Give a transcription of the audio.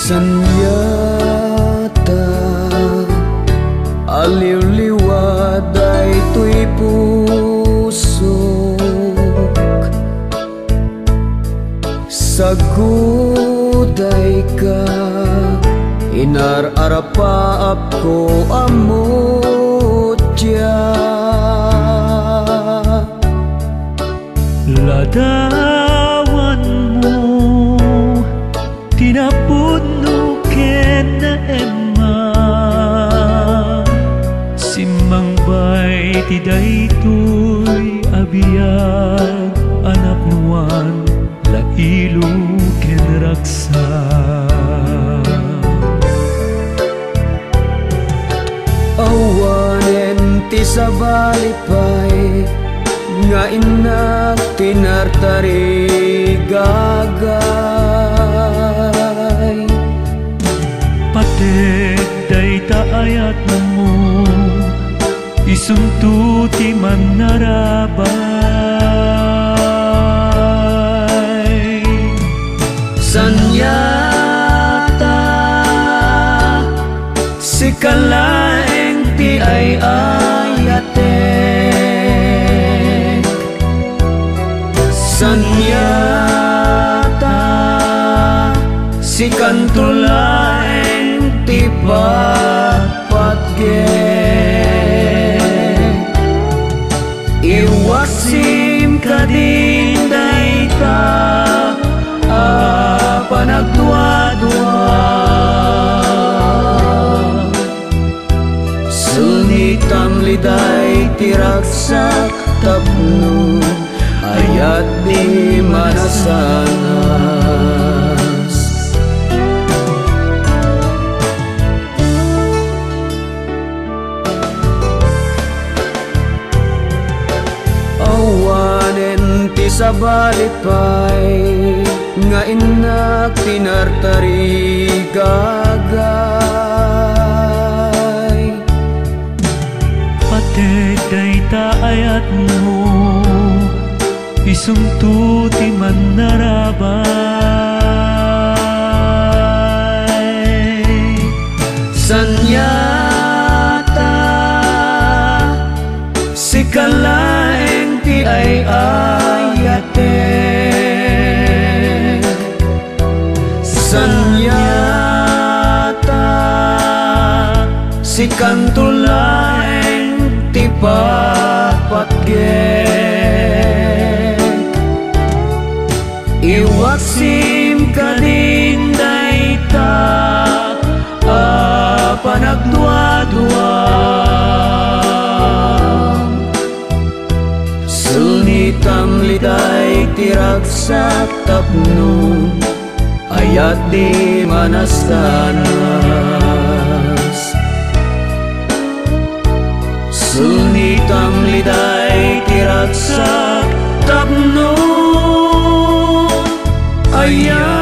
Sanyata aliw-liwad ay tuy pusok, saguday ka inar-arapaap ko amutya. Ladawan mo tinapuno ken na emma, simang bay ti daytoy abiyag anak nuan lailo ken raksa. Awanen ti sabalipay nga inak tinartari gagay, pated dayta ayat mo isuntuti man narabay. Sanyata si kalaeng ti ay ayatek, sanyata si kantulaeng ti patpatgek, iwasim ka din dayta panagdua-dua, sunitam liday ti raksak tapno ayat di manasanas. Awanen ti sabalipay nga inak tinartari gagay, pated dayta ayat mo isungtuti man narabay. Sanyata si kalaeng ti ay ayatek, sanyata si kantulaeng ti patpatgek, iwasim ka din dayta panagdua-dua, sunitam liday ti raksak tapno ayat di manasanas. Sunitam liday ti raksak tapno ayat